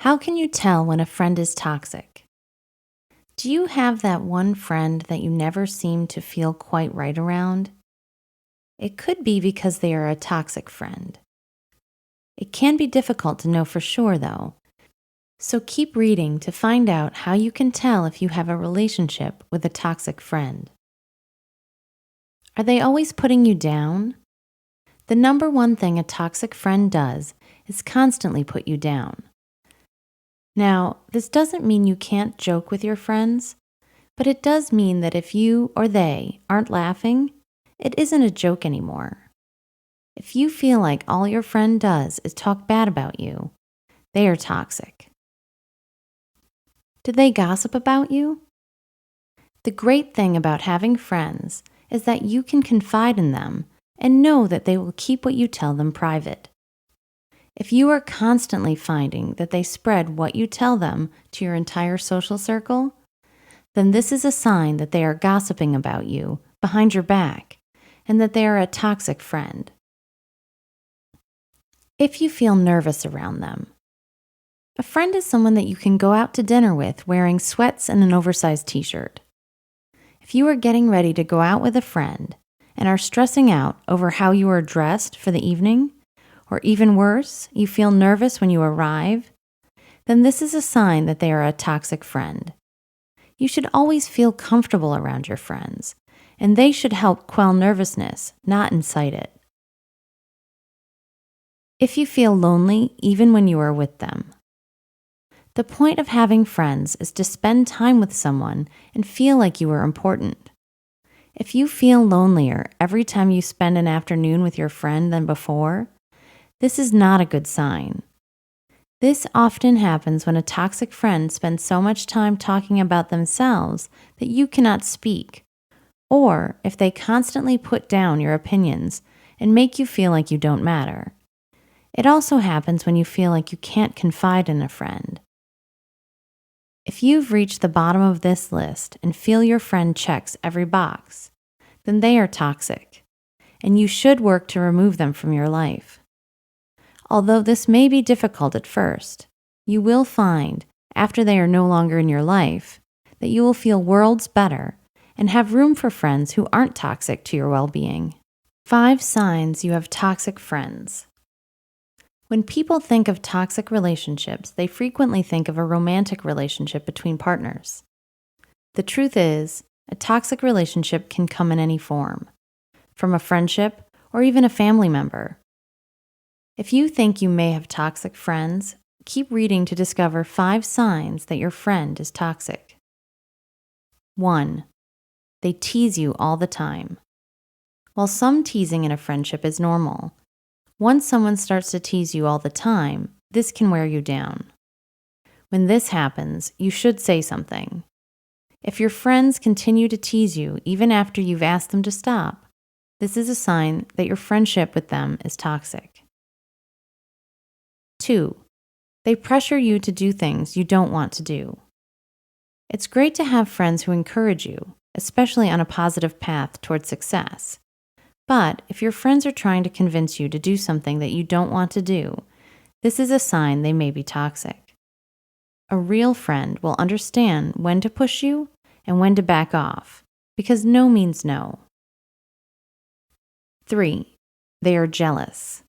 How can you tell when a friend is toxic? Do you have that one friend that you never seem to feel quite right around? It could be because they are a toxic friend. It can be difficult to know for sure, though. So keep reading to find out how you can tell if you have a relationship with a toxic friend. Are they always putting you down? The number one thing a toxic friend does is constantly put you down. Now, this doesn't mean you can't joke with your friends, but it does mean that if you or they aren't laughing, it isn't a joke anymore. If you feel like all your friend does is talk bad about you, they are toxic. Do they gossip about you? The great thing about having friends is that you can confide in them and know that they will keep what you tell them private. If you are constantly finding that they spread what you tell them to your entire social circle, then this is a sign that they are gossiping about you behind your back and that they are a toxic friend. If you feel nervous around them, a friend is someone that you can go out to dinner with wearing sweats and an oversized t-shirt. If you are getting ready to go out with a friend and are stressing out over how you are dressed for the evening, or even worse, you feel nervous when you arrive, then this is a sign that they are a toxic friend. You should always feel comfortable around your friends, and they should help quell nervousness, not incite it. If you feel lonely even when you are with them, the point of having friends is to spend time with someone and feel like you are important. If you feel lonelier every time you spend an afternoon with your friend than before, this is not a good sign. This often happens when a toxic friend spends so much time talking about themselves that you cannot speak, or if they constantly put down your opinions and make you feel like you don't matter. It also happens when you feel like you can't confide in a friend. If you've reached the bottom of this list and feel your friend checks every box, then they are toxic, and you should work to remove them from your life. Although this may be difficult at first, you will find, after they are no longer in your life, that you will feel worlds better and have room for friends who aren't toxic to your well-being. 5 signs you have toxic friends. When people think of toxic relationships, they frequently think of a romantic relationship between partners. The truth is, a toxic relationship can come in any form, from a friendship or even a family member. If you think you may have toxic friends, keep reading to discover 5 signs that your friend is toxic. 1. They tease you all the time. While some teasing in a friendship is normal, once someone starts to tease you all the time, this can wear you down. When this happens, you should say something. If your friends continue to tease you even after you've asked them to stop, this is a sign that your friendship with them is toxic. 2. They pressure you to do things you don't want to do. It's great to have friends who encourage you, especially on a positive path toward success. But if your friends are trying to convince you to do something that you don't want to do, this is a sign they may be toxic. A real friend will understand when to push you and when to back off, because no means no. 3. They are jealous.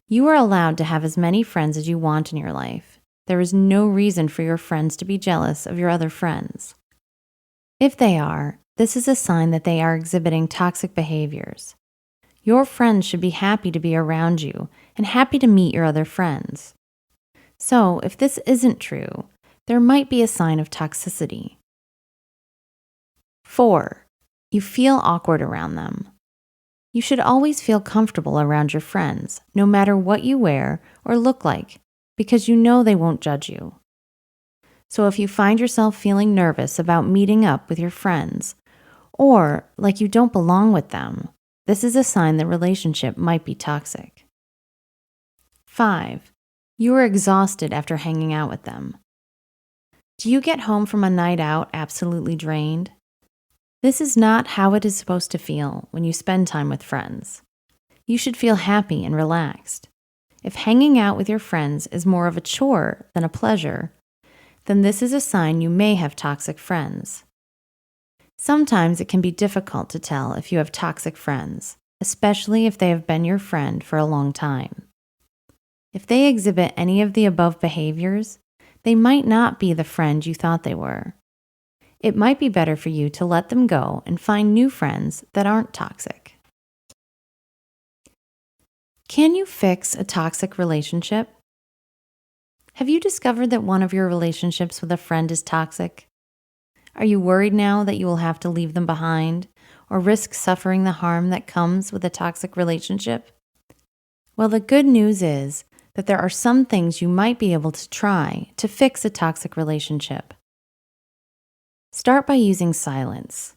You are allowed to have as many friends as you want in your life. There is no reason for your friends to be jealous of your other friends. If they are, this is a sign that they are exhibiting toxic behaviors. Your friends should be happy to be around you and happy to meet your other friends. So, if this isn't true, there might be a sign of toxicity. 4. You feel awkward around them. You should always feel comfortable around your friends, no matter what you wear or look like, because you know they won't judge you. So if you find yourself feeling nervous about meeting up with your friends, or like you don't belong with them, this is a sign the relationship might be toxic. 5. You are exhausted after hanging out with them. Do you get home from a night out absolutely drained? This is not how it is supposed to feel when you spend time with friends. You should feel happy and relaxed. If hanging out with your friends is more of a chore than a pleasure, then this is a sign you may have toxic friends. Sometimes it can be difficult to tell if you have toxic friends, especially if they have been your friend for a long time. If they exhibit any of the above behaviors, they might not be the friend you thought they were. It might be better for you to let them go and find new friends that aren't toxic. Can you fix a toxic relationship? Have you discovered that one of your relationships with a friend is toxic? Are you worried now that you will have to leave them behind or risk suffering the harm that comes with a toxic relationship? Well, the good news is that there are some things you might be able to try to fix a toxic relationship. Start by using silence.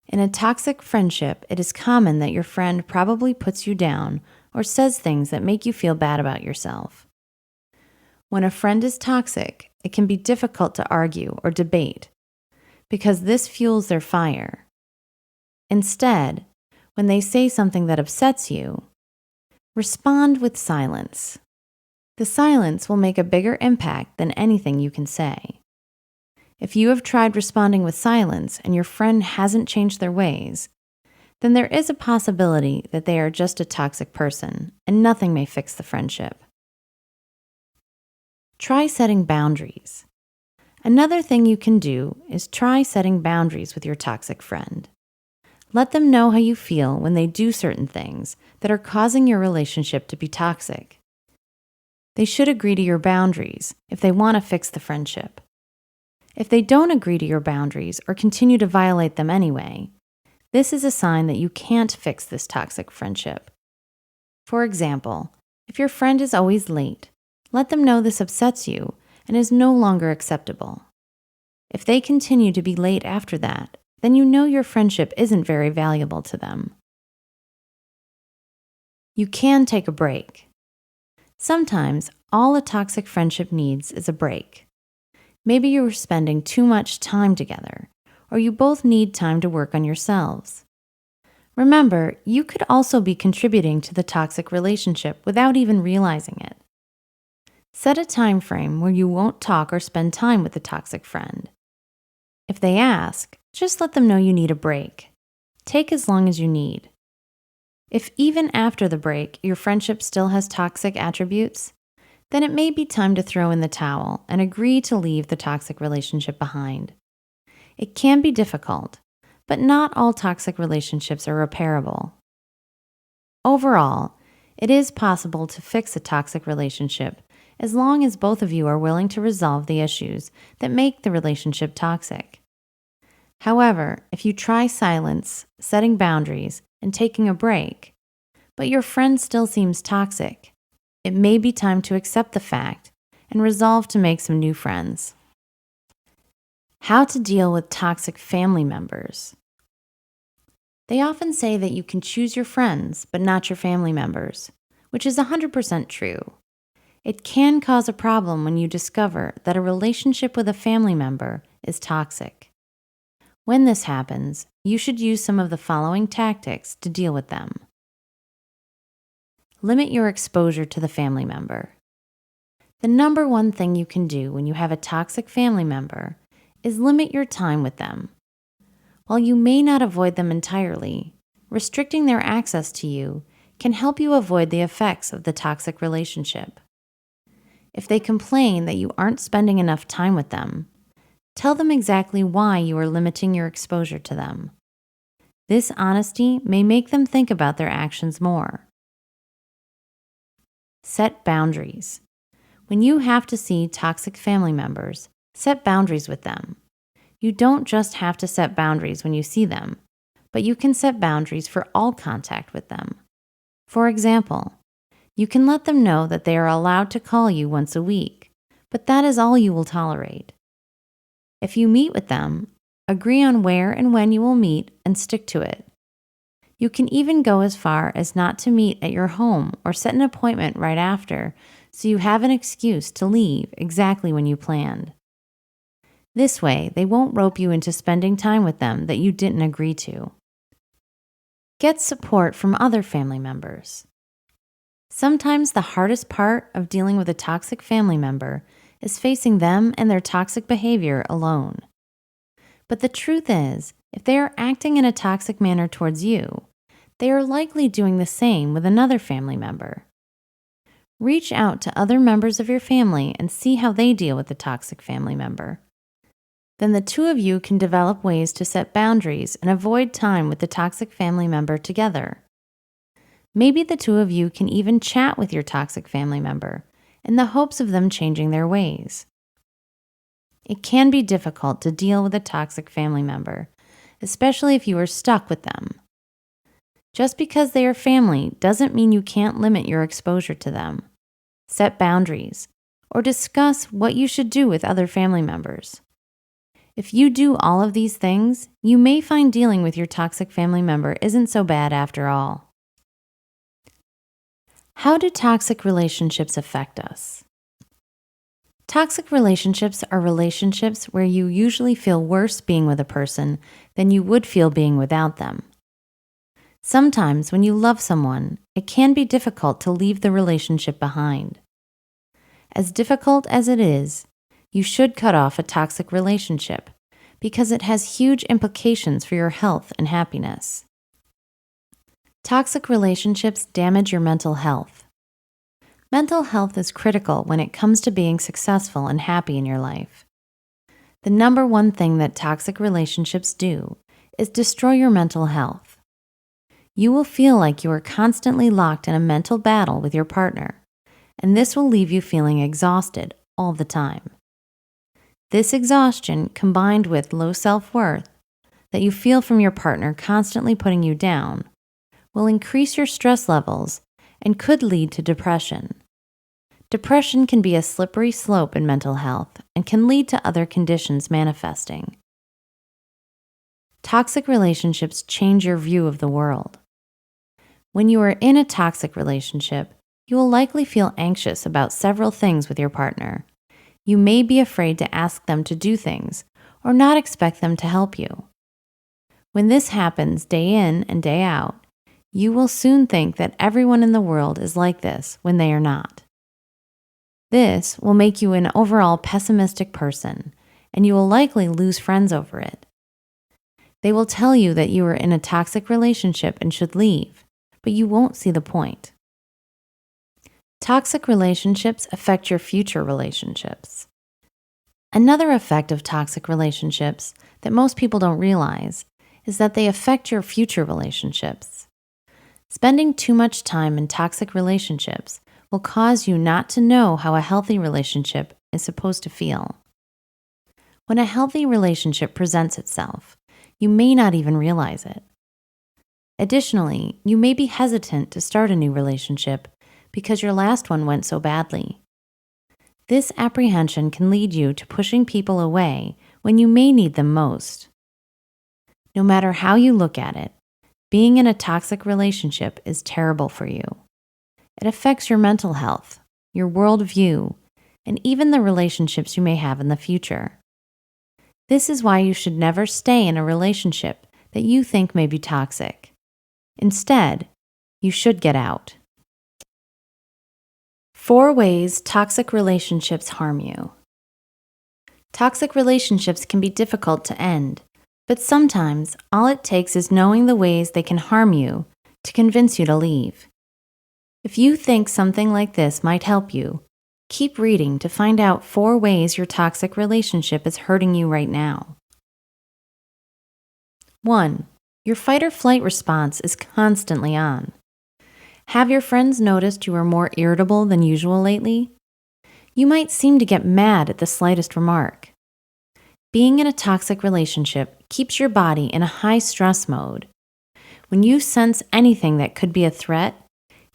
In a toxic friendship, it is common that your friend probably puts you down or says things that make you feel bad about yourself. When a friend is toxic, it can be difficult to argue or debate because this fuels their fire. Instead, when they say something that upsets you, respond with silence. The silence will make a bigger impact than anything you can say. If you have tried responding with silence and your friend hasn't changed their ways, then there is a possibility that they are just a toxic person and nothing may fix the friendship. Try setting boundaries. Another thing you can do is try setting boundaries with your toxic friend. Let them know how you feel when they do certain things that are causing your relationship to be toxic. They should agree to your boundaries if they want to fix the friendship. If they don't agree to your boundaries or continue to violate them anyway, this is a sign that you can't fix this toxic friendship. For example, if your friend is always late, let them know this upsets you and is no longer acceptable. If they continue to be late after that, then you know your friendship isn't very valuable to them. You can take a break. Sometimes all a toxic friendship needs is a break. Maybe you are spending too much time together, or you both need time to work on yourselves. Remember, you could also be contributing to the toxic relationship without even realizing it. Set a time frame where you won't talk or spend time with the toxic friend. If they ask, just let them know you need a break. Take as long as you need. If even after the break your friendship still has toxic attributes, then it may be time to throw in the towel and agree to leave the toxic relationship behind. It can be difficult, but not all toxic relationships are repairable. Overall, it is possible to fix a toxic relationship as long as both of you are willing to resolve the issues that make the relationship toxic. However, if you try silence, setting boundaries, and taking a break, but your friend still seems toxic, it may be time to accept the fact and resolve to make some new friends. How to deal with toxic family members. They often say that you can choose your friends, but not your family members, which is 100% true. It can cause a problem when you discover that a relationship with a family member is toxic. When this happens, you should use some of the following tactics to deal with them. Limit your exposure to the family member. The number one thing you can do when you have a toxic family member is limit your time with them. While you may not avoid them entirely, restricting their access to you can help you avoid the effects of the toxic relationship. If they complain that you aren't spending enough time with them, tell them exactly why you are limiting your exposure to them. This honesty may make them think about their actions more. Set boundaries. When you have to see toxic family members, set boundaries with them. You don't just have to set boundaries when you see them, but you can set boundaries for all contact with them. For example, you can let them know that they are allowed to call you once a week, but that is all you will tolerate. If you meet with them, agree on where and when you will meet and stick to it. You can even go as far as not to meet at your home or set an appointment right after, so you have an excuse to leave exactly when you planned. This way, they won't rope you into spending time with them that you didn't agree to. Get support from other family members. Sometimes the hardest part of dealing with a toxic family member is facing them and their toxic behavior alone. But the truth is, if they are acting in a toxic manner towards you, they are likely doing the same with another family member. Reach out to other members of your family and see how they deal with the toxic family member. Then the two of you can develop ways to set boundaries and avoid time with the toxic family member together. Maybe the two of you can even chat with your toxic family member in the hopes of them changing their ways. It can be difficult to deal with a toxic family member, especially if you are stuck with them. Just because they are family doesn't mean you can't limit your exposure to them, set boundaries, or discuss what you should do with other family members. If you do all of these things, you may find dealing with your toxic family member isn't so bad after all. How do toxic relationships affect us? Toxic relationships are relationships where you usually feel worse being with a person than you would feel being without them. Sometimes when you love someone, it can be difficult to leave the relationship behind. As difficult as it is, you should cut off a toxic relationship because it has huge implications for your health and happiness. Toxic relationships damage your mental health. Mental health is critical when it comes to being successful and happy in your life. The number one thing that toxic relationships do is destroy your mental health. You will feel like you are constantly locked in a mental battle with your partner, and this will leave you feeling exhausted all the time. This exhaustion, combined with low self-worth that you feel from your partner constantly putting you down, will increase your stress levels and could lead to depression. Depression can be a slippery slope in mental health and can lead to other conditions manifesting. Toxic relationships change your view of the world. When you are in a toxic relationship, you will likely feel anxious about several things with your partner. You may be afraid to ask them to do things or not expect them to help you. When this happens day in and day out, you will soon think that everyone in the world is like this when they are not. This will make you an overall pessimistic person, and you will likely lose friends over it. They will tell you that you are in a toxic relationship and should leave, but you won't see the point. Toxic relationships affect your future relationships. Another effect of toxic relationships that most people don't realize is that they affect your future relationships. Spending too much time in toxic relationships will cause you not to know how a healthy relationship is supposed to feel. When a healthy relationship presents itself, you may not even realize it. Additionally, you may be hesitant to start a new relationship because your last one went so badly. This apprehension can lead you to pushing people away when you may need them most. No matter how you look at it, being in a toxic relationship is terrible for you. It affects your mental health, your worldview, and even the relationships you may have in the future. This is why you should never stay in a relationship that you think may be toxic. Instead, you should get out. 4 ways toxic relationships harm you. Toxic relationships can be difficult to end, but sometimes all it takes is knowing the ways they can harm you to convince you to leave. If you think something like this might help you, keep reading to find out 4 ways your toxic relationship is hurting you right now. 1. Your fight or flight response is constantly on. Have your friends noticed you are more irritable than usual lately? You might seem to get mad at the slightest remark. Being in a toxic relationship keeps your body in a high stress mode. When you sense anything that could be a threat,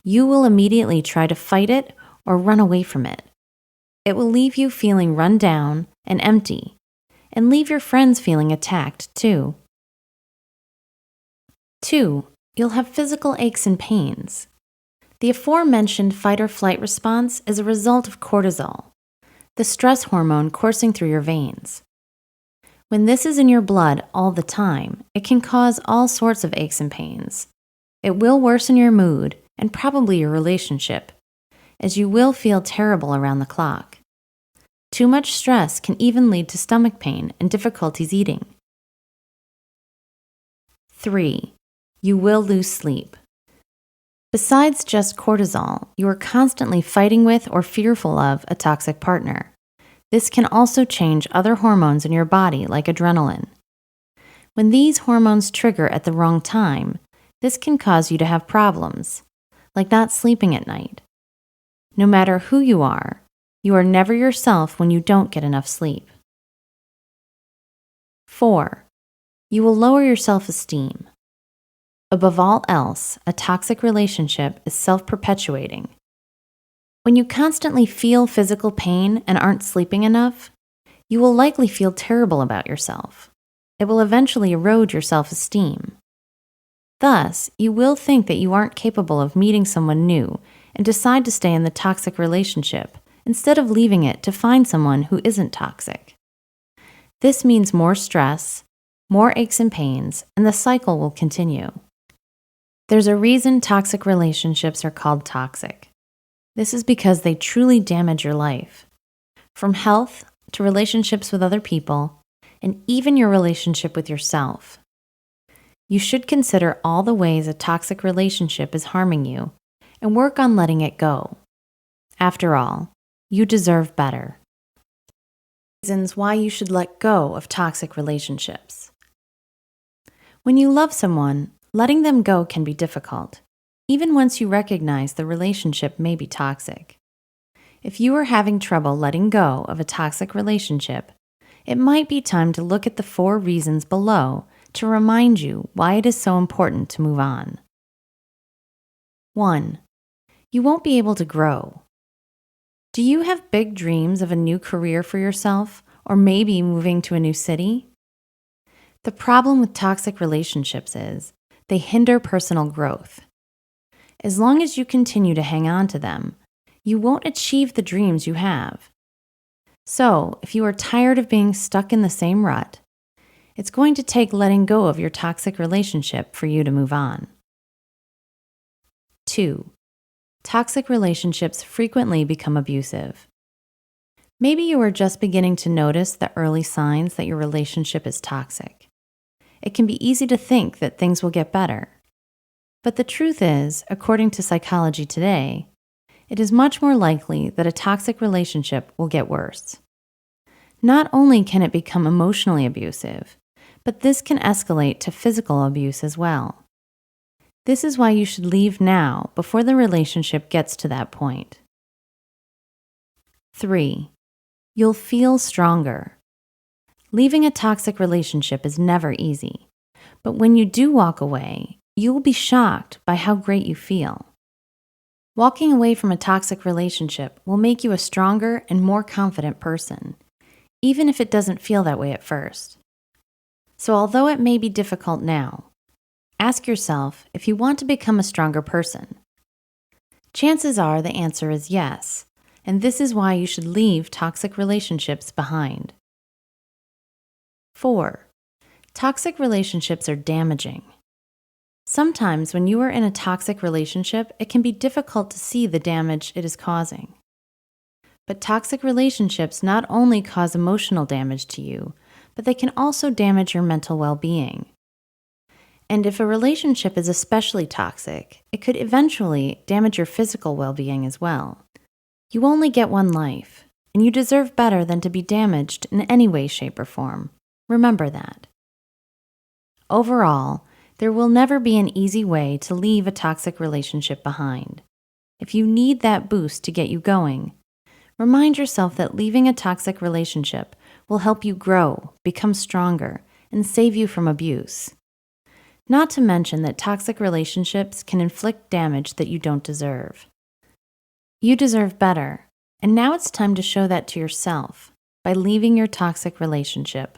you will immediately try to fight it or run away from it. It will leave you feeling run down and empty, and leave your friends feeling attacked too. 2. You'll have physical aches and pains. The aforementioned fight or flight response is a result of cortisol, the stress hormone coursing through your veins. When this is in your blood all the time, it can cause all sorts of aches and pains. It will worsen your mood and probably your relationship, as you will feel terrible around the clock. Too much stress can even lead to stomach pain and difficulties eating. 3. You will lose sleep. Besides just cortisol, you are constantly fighting with or fearful of a toxic partner. This can also change other hormones in your body, like adrenaline. When these hormones trigger at the wrong time, this can cause you to have problems, like not sleeping at night. No matter who you are never yourself when you don't get enough sleep. 4. You will lower your self-esteem. Above all else, a toxic relationship is self-perpetuating. When you constantly feel physical pain and aren't sleeping enough, you will likely feel terrible about yourself. It will eventually erode your self-esteem. Thus, you will think that you aren't capable of meeting someone new and decide to stay in the toxic relationship instead of leaving it to find someone who isn't toxic. This means more stress, more aches and pains, and the cycle will continue. There's a reason toxic relationships are called toxic. This is because they truly damage your life, from health to relationships with other people, and even your relationship with yourself. You should consider all the ways a toxic relationship is harming you and work on letting it go. After all, you deserve better. Reasons why you should let go of toxic relationships. When you love someone, letting them go can be difficult, even once you recognize the relationship may be toxic. If you are having trouble letting go of a toxic relationship, it might be time to look at the 4 reasons below to remind you why it is so important to move on. 1. You won't be able to grow. Do you have big dreams of a new career for yourself, or maybe moving to a new city? The problem with toxic relationships is they hinder personal growth. As long as you continue to hang on to them, you won't achieve the dreams you have. So, if you are tired of being stuck in the same rut, it's going to take letting go of your toxic relationship for you to move on. 2. Toxic relationships frequently become abusive. Maybe you are just beginning to notice the early signs that your relationship is toxic. It can be easy to think that things will get better. But the truth is, according to Psychology Today, it is much more likely that a toxic relationship will get worse. Not only can it become emotionally abusive, but this can escalate to physical abuse as well. This is why you should leave now before the relationship gets to that point. 3. You'll feel stronger. Leaving a toxic relationship is never easy, but when you do walk away, you will be shocked by how great you feel. Walking away from a toxic relationship will make you a stronger and more confident person, even if it doesn't feel that way at first. So although it may be difficult now, ask yourself if you want to become a stronger person. Chances are the answer is yes, and this is why you should leave toxic relationships behind. 4. Toxic relationships are damaging. Sometimes when you are in a toxic relationship, it can be difficult to see the damage it is causing. But toxic relationships not only cause emotional damage to you, but they can also damage your mental well-being. And if a relationship is especially toxic, it could eventually damage your physical well-being as well. You only get one life, and you deserve better than to be damaged in any way, shape, or form. Remember that. Overall, there will never be an easy way to leave a toxic relationship behind. If you need that boost to get you going, remind yourself that leaving a toxic relationship will help you grow, become stronger, and save you from abuse. Not to mention that toxic relationships can inflict damage that you don't deserve. You deserve better, and now it's time to show that to yourself by leaving your toxic relationship.